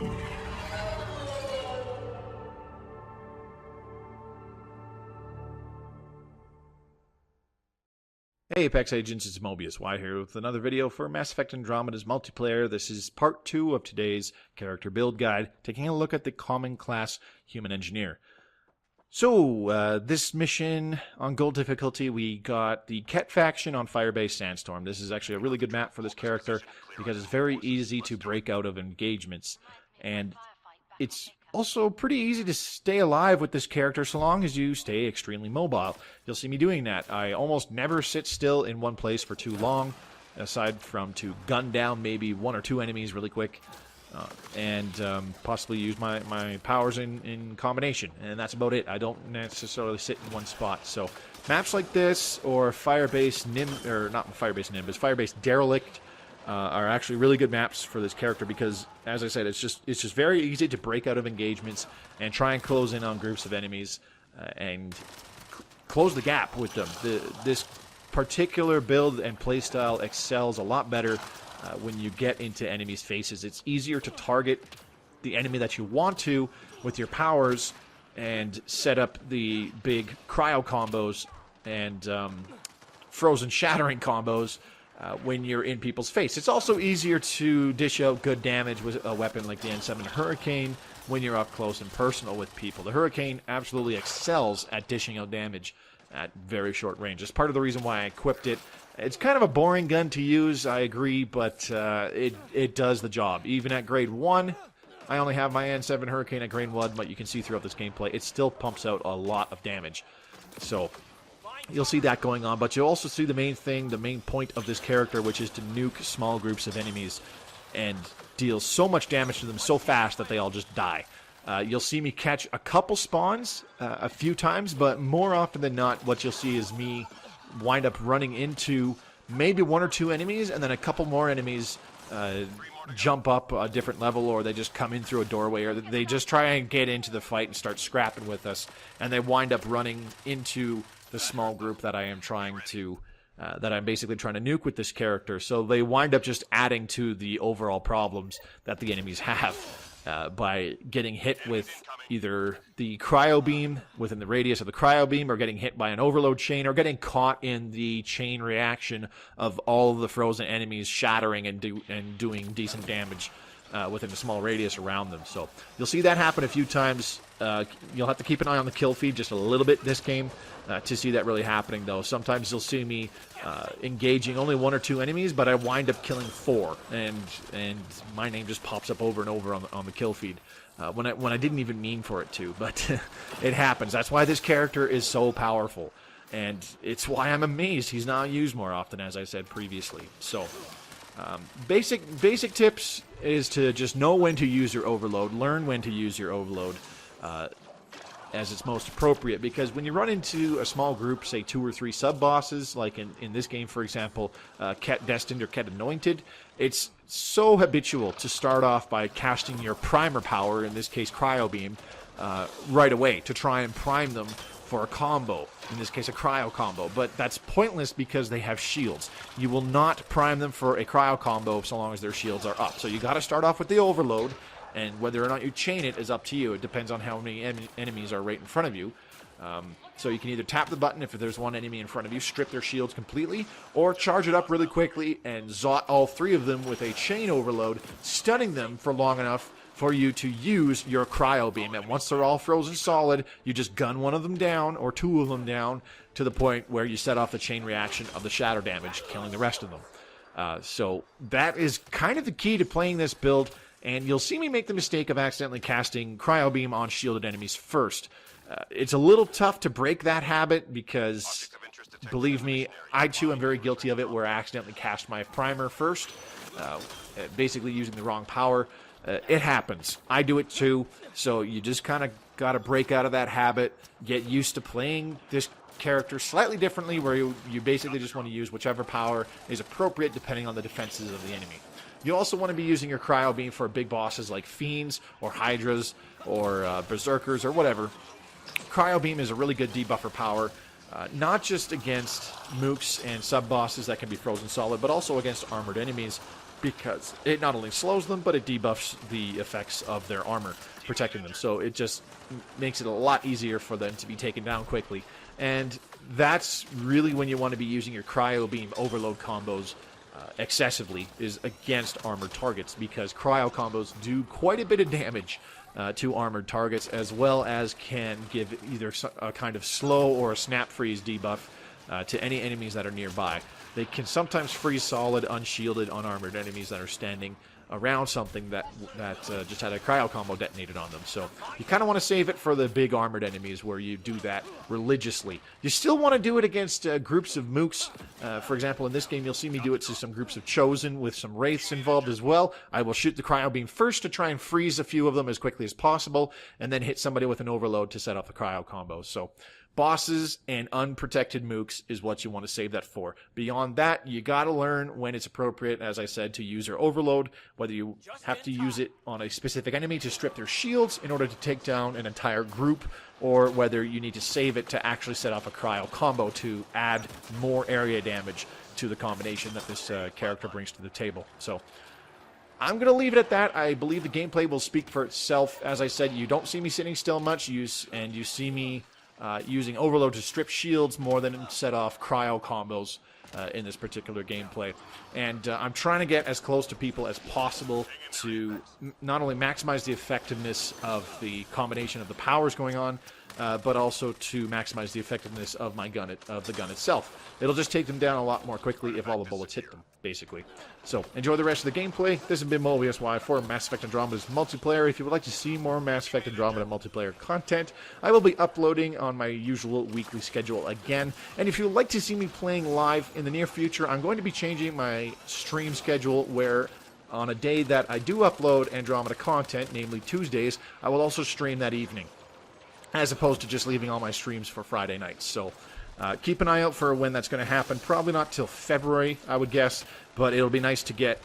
Hey Apex Agents, it's Mobius. Why here with another video for Mass Effect Andromeda's multiplayer. This is part 2 of today's character build guide, taking a look at the common class Human Engineer. So, this mission on Gold difficulty, we got the Ket faction on Firebase Sandstorm. This is actually a really good map for this character because it's very easy to break out of engagements. And it's also pretty easy to stay alive with this character so long as you stay extremely mobile. You'll see me doing that. I almost never sit still in one place for too long, aside from to gun down maybe 1 or 2 enemies really quick, and possibly use my powers in combination. And that's about it. I don't necessarily sit in one spot. So maps like this, or Firebase Nim, or not Firebase Nimbus, Firebase Derelict, are actually really good maps for this character because, as I said, it's just very easy to break out of engagements and try and close in on groups of enemies and close the gap with them. This particular build and playstyle excels a lot better when you get into enemies' faces. It's easier to target the enemy that you want to with your powers and set up the big cryo combos and frozen shattering combos when you're in people's face. It's also easier to dish out good damage with a weapon like the N7 Hurricane when you're up close and personal with people. The Hurricane absolutely excels at dishing out damage at very short range. It's part of the reason why I equipped it. It's kind of a boring gun to use, I agree, but it does the job. Even at grade 1, I only have my N7 Hurricane at grade 1, but you can see throughout this gameplay, it still pumps out a lot of damage. So you'll see that going on, but you'll also see the main thing, the main point of this character, which is to nuke small groups of enemies and deal so much damage to them so fast that they all just die. You'll see me catch a couple spawns a few times, but more often than not, what you'll see is me wind up running into maybe 1 or 2 enemies, and then a couple more enemies jump up a different level, or they just come in through a doorway, or they just try and get into the fight and start scrapping with us, and they wind up running into the small group that I am trying to, that I'm basically trying to nuke with this character. So they wind up just adding to the overall problems that the enemies have by getting hit with either the cryo beam within the radius of the cryo beam, or getting hit by an overload chain, or getting caught in the chain reaction of all of the frozen enemies shattering and doing decent damage within a small radius around them. So you'll see that happen a few times. You'll have to keep an eye on the kill feed just a little bit this game to see that really happening, though. Sometimes you'll see me engaging only 1 or 2 enemies, but I wind up killing 4, and my name just pops up over and over on the kill feed when I didn't even mean for it to, but it happens. That's why this character is so powerful, and it's why I'm amazed he's not used more often, as I said previously. So basic tips is to just know when to use your overload, learn when to use your overload as it's most appropriate, because when you run into a small group, say 2 or 3 sub-bosses, like in this game, for example, Ket Destined or Ket Anointed, it's so habitual to start off by casting your primer power, in this case Cryo Beam, right away to try and prime them for a combo, in this case a cryo combo, but that's pointless because they have shields. You will not prime them for a cryo combo so long as their shields are up. So you got to start off with the overload, and whether or not you chain it is up to you. It depends on how many enemies are right in front of you. So you can either tap the button if there's 1 enemy in front of you, strip their shields completely, or charge it up really quickly and zot all 3 of them with a chain overload, stunning them for long enough for you to use your cryo beam. And once they're all frozen solid, you just gun 1 of them down, or 2 of them down, to the point where you set off the chain reaction of the shatter damage, killing the rest of them. So that is kind of the key to playing this build, and you'll see me make the mistake of accidentally casting cryo beam on shielded enemies first. It's a little tough to break that habit because, believe me, I too am very guilty of it, where I accidentally cast my primer first, basically using the wrong power. It happens. I do it too, so you just kind of got to break out of that habit, get used to playing this character slightly differently, where you basically just want to use whichever power is appropriate depending on the defenses of the enemy. You also want to be using your cryo beam for big bosses like Fiends or Hydras or Berserkers or whatever. Cryo beam is a really good debuffer power, not just against mooks and sub-bosses that can be frozen solid, but also against armored enemies. because it not only slows them, but it debuffs the effects of their armor, protecting them. So it just makes it a lot easier for them to be taken down quickly. And that's really when you want to be using your Cryo Beam Overload combos excessively, is against armored targets, because Cryo combos do quite a bit of damage to armored targets, as well as can give either a kind of slow or a snap freeze debuff to any enemies that are nearby. They can sometimes freeze solid, unshielded, unarmored enemies that are standing around something that just had a cryo combo detonated on them. So you kind of want to save it for the big armored enemies where you do that religiously. You still want to do it against groups of mooks. For example, in this game, you'll see me do it to some groups of Chosen with some Wraiths involved as well. I will shoot the cryo beam first to try and freeze a few of them as quickly as possible, and then hit somebody with an overload to set off the cryo combo. So bosses and unprotected mooks is what you want to save that for. Beyond that, you gotta learn when it's appropriate, as I said, to use your overload, whether you have to use it on a specific enemy to strip their shields in order to take down an entire group, or whether you need to save it to actually set off a cryo combo to add more area damage to the combination that this character brings to the table. So I'm going to leave it at that. I believe the gameplay will speak for itself. As I said, you don't see me sitting still much, and you see me using overload to strip shields more than set off cryo combos in this particular gameplay. And I'm trying to get as close to people as possible to not only maximize the effectiveness of the combination of the powers going on, but also to maximize the effectiveness of my gun, of the gun itself. It'll just take them down a lot more quickly if all the bullets hit them, basically. So, enjoy the rest of the gameplay. This has been Mobius for Mass Effect Andromeda's multiplayer. If you would like to see more Mass Effect Andromeda multiplayer content, I will be uploading on my usual weekly schedule again. And if you would like to see me playing live in the near future, I'm going to be changing my stream schedule where on a day that I do upload Andromeda content, namely Tuesdays, I will also stream that evening, as opposed to just leaving all my streams for Friday nights. So keep an eye out for when that's going to happen. Probably not till February, I would guess, but it'll be nice to get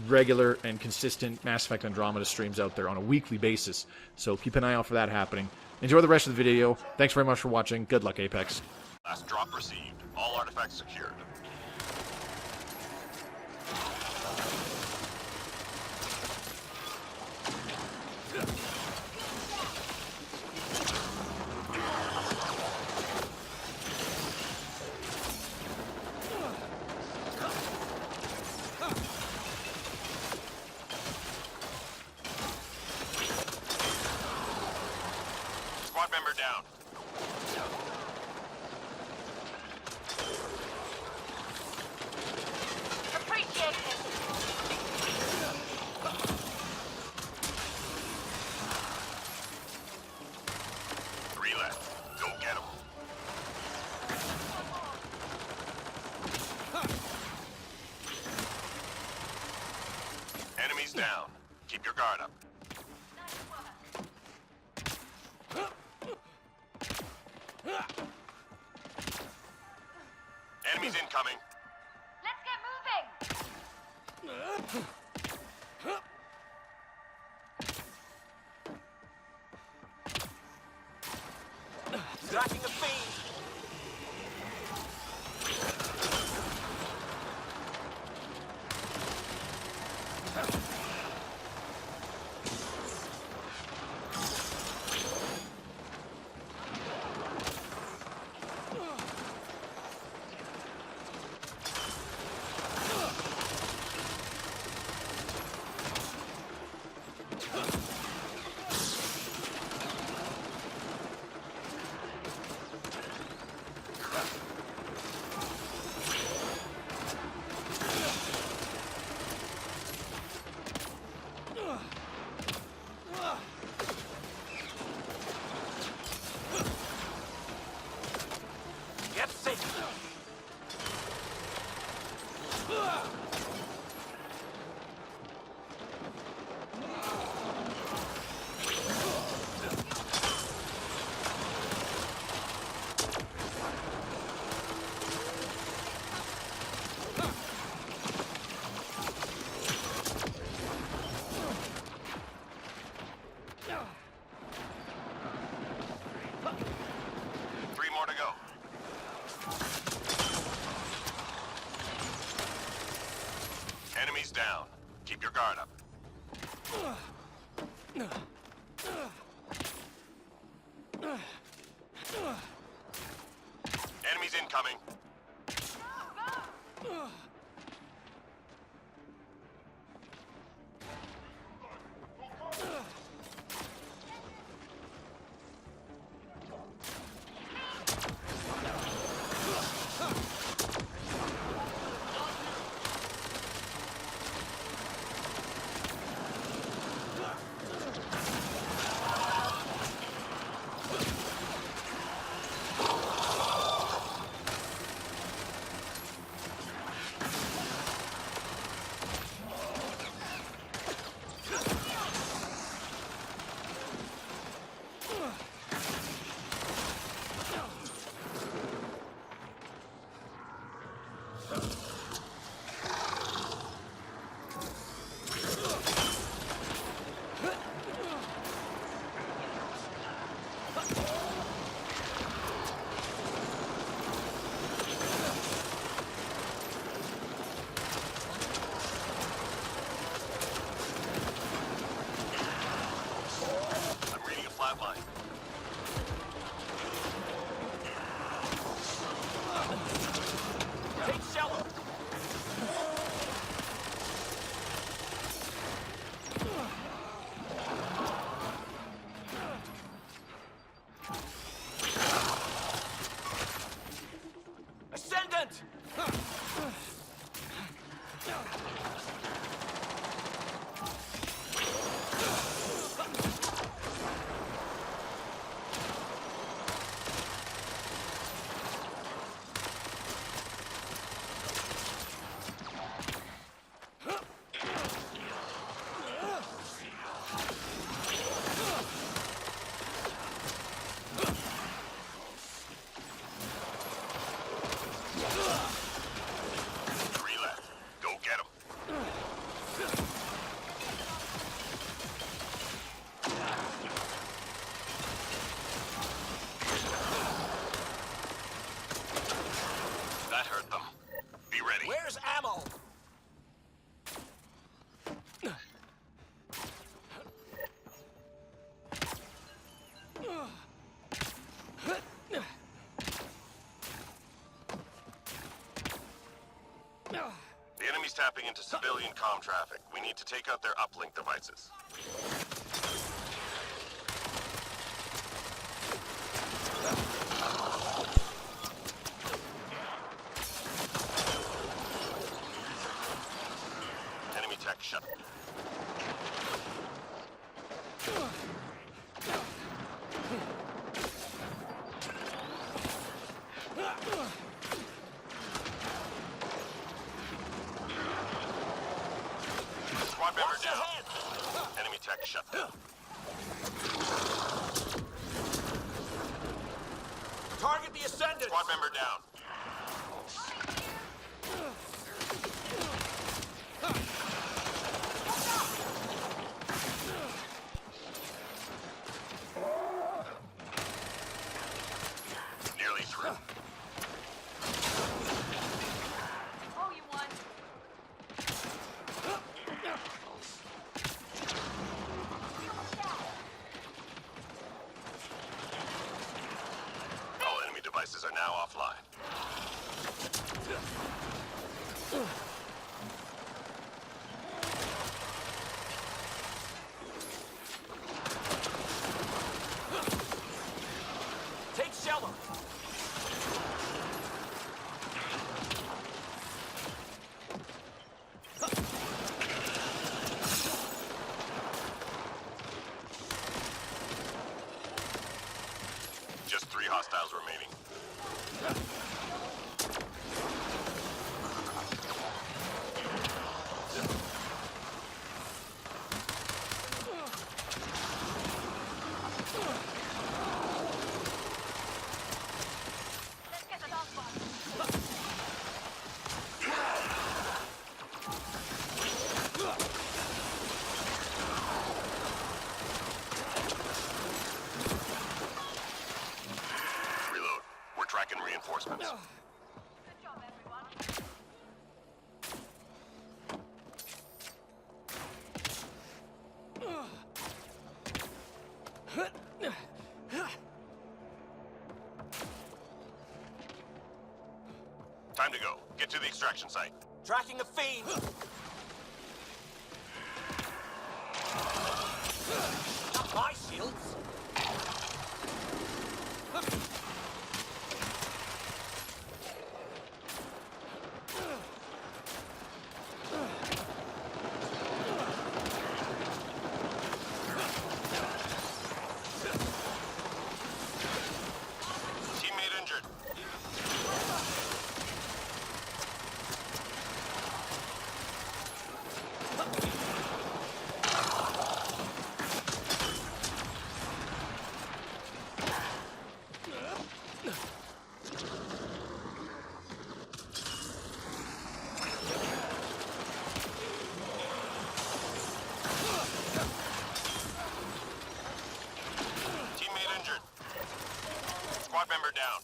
regular and consistent Mass Effect Andromeda streams out there on a weekly basis. So keep an eye out for that happening. Enjoy the rest of the video. Thanks very much for watching. Good luck, Apex. Last drop received. All artifacts secured. Squad member down. Appreciate it. Three left. Go get them. Enemies down. Keep your guard up. Enemies incoming. Let's get moving. Tracking a fiend. Enemies incoming. I'm reading a flatline. Take shelter. Ascendant! Three left. Go get them. That hurt them. Be ready. Where's ammo? The enemy's tapping into civilian comm traffic. We need to take out their uplink devices. Enemy tech shut. Squad member Watch your down. head! Enemy tech shut down. Target the Ascendant! Squad member down. Nearly through. Oh, you won. All enemy devices are now offline. Take shelter! Just 3 hostiles remaining. Let's get the dog box. Reload. We're tracking reinforcements. Good job, everyone. Time to go. Get to the extraction site. Tracking a fiend. Not my shields. Teammate injured. Teammate injured. Squad member down.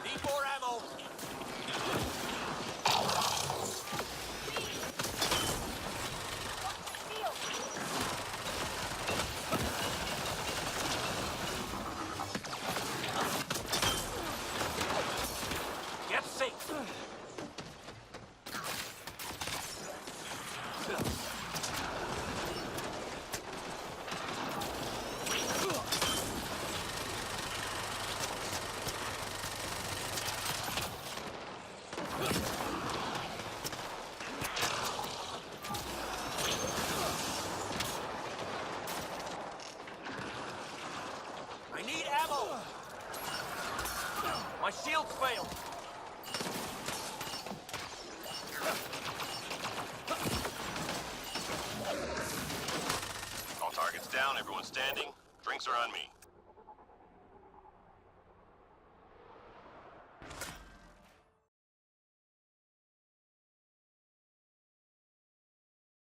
Need more ammo. Get safe. I need ammo. My shields failed. All targets down. Everyone standing. Drinks are on me.